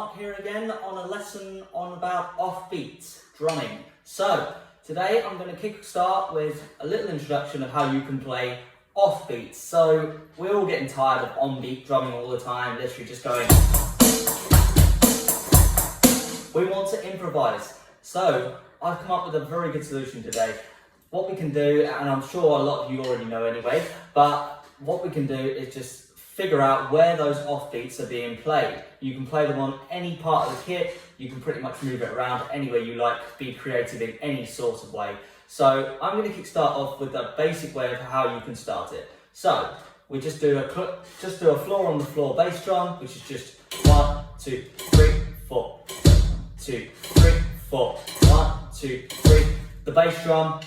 Mark here again on a lesson on about offbeat drumming. So today I'm going to kick start with a little introduction of how you can play offbeat. So we're all getting tired of on-beat drumming all the time, literally just going. We want to improvise. So I've come up with a very good solution today. What we can do, and I'm sure a lot of you already know anyway, but what we can do is just figure out where those offbeats are being played. You can play them on any part of the kit, you can pretty much move it around any way you like, be creative in any sort of way. So I'm going to start off with a basic way of how you can start it. So we just do a floor on the floor bass drum, which is just 1, 2, 3, 4, 2, 3, 4, 1, 2, 3. The bass drum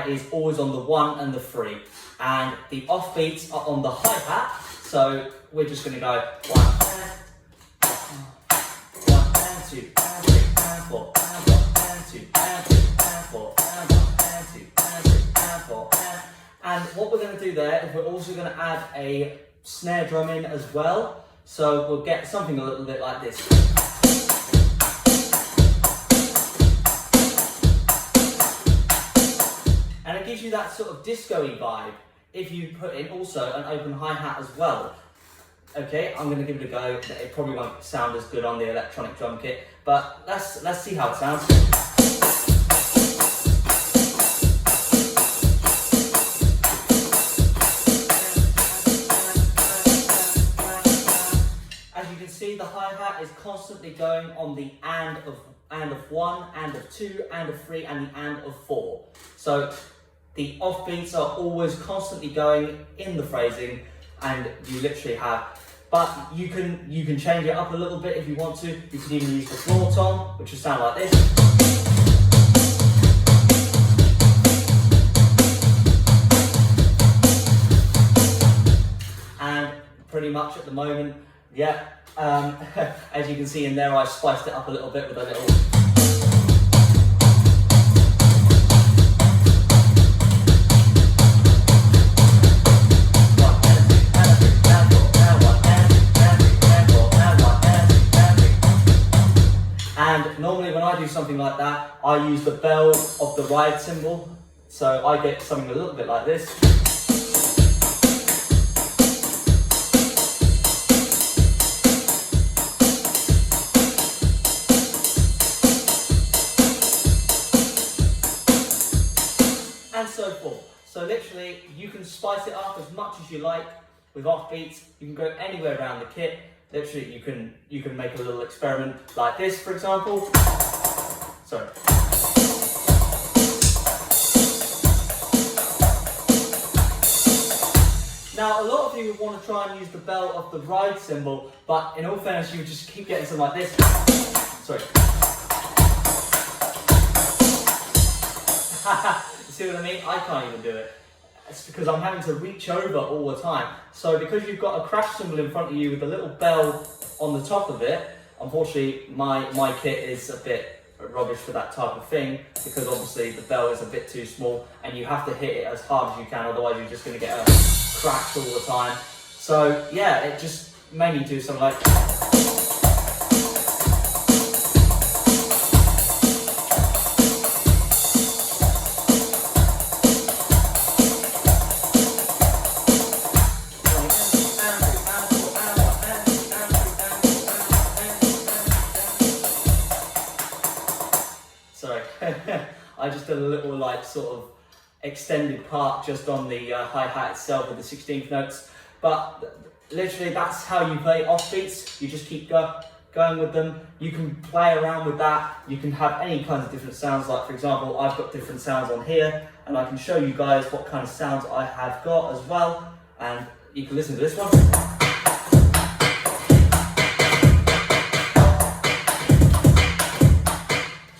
is always on the 1 and the 3, and the offbeats are on the hi-hat. So we're just going to go 1 and 2 and 3 and 4 and 1 and 2 and 3 and 4 and 1 and 2 and 3 and 4 and what we're going to do there is we're also going to add a snare drum in as well. So we'll get something a little bit like this. And it gives you that sort of disco-y vibe if you put in also an open hi-hat as well. Okay, I'm going to give it a go. It probably won't sound as good on the electronic drum kit, but let's see how it sounds. As you can see, the hi-hat is constantly going on the and of 1, and of 2, and of 3, and the and of 4. So the offbeats are always constantly going in the phrasing, and you literally have, but you can change it up a little bit if you want to. You can even use the floor tom, which will sound like this. And pretty much at the moment, yeah, as you can see in there, I spiced it up a little bit with a little. And normally when I do something like that, I use the bell of the ride cymbal. So I get something a little bit like this. And so forth. So literally, you can spice it up as much as you like with offbeats. You can go anywhere around the kit. Literally, you can make a little experiment like this, for example. Sorry. Now, a lot of you would want to try and use the bell of the ride cymbal, but in all fairness, you would just keep getting something like this. Sorry. See what I mean? I can't even do it. It's because I'm having to reach over all the time. So because you've got a crash cymbal in front of you with a little bell on the top of it, unfortunately my kit is a bit rubbish for that type of thing, because obviously the bell is a bit too small and you have to hit it as hard as you can, otherwise you're just going to get a crash all the time. So yeah, it just made me do something like. Sorry, I just did a little like sort of extended part just on the hi-hat itself with the 16th notes. But literally that's how you play offbeats. You just keep going with them. You can play around with that. You can have any kinds of different sounds. Like for example, I've got different sounds on here, and I can show you guys what kind of sounds I have got as well. And you can listen to this one.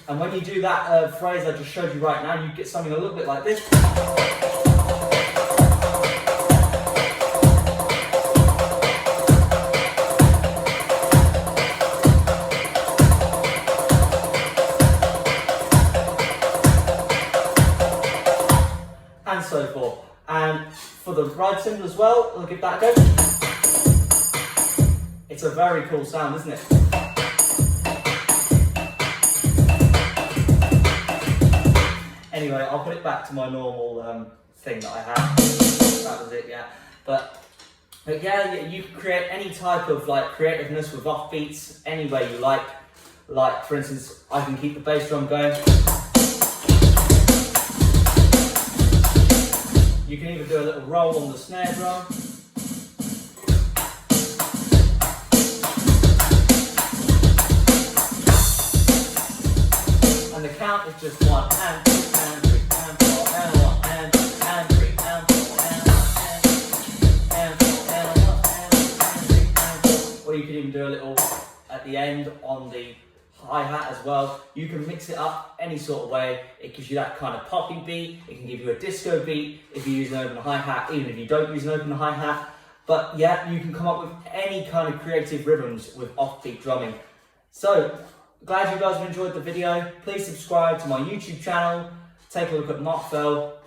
And when you do that phrase I just showed you right now, you get something a little bit like this. And so forth. And for the ride cymbal as well, I'll give that a go. It's a very cool sound, isn't it? I'll put it back to my normal thing that I had. That was it, yeah. But yeah, you can create any type of like creativeness with offbeats any way you like. Like for instance, I can keep the bass drum going. You can even do a little roll on the snare drum. And the count is just 1 and 2 and 3 and 4 and 1 and 2 and 3 and 4 and 1 and 4 and 1 and 2 and 3 and 4. Or you can even do a little at the end on the hi-hat as well. You can mix it up any sort of way. It gives you that kind of poppy beat. It can give you a disco beat if you use an open hi-hat, even if you don't use an open hi-hat. But yeah, you can come up with any kind of creative rhythms with offbeat drumming. So, glad you guys have enjoyed the video. Please subscribe to my YouTube channel. Take a look at Mark Fell.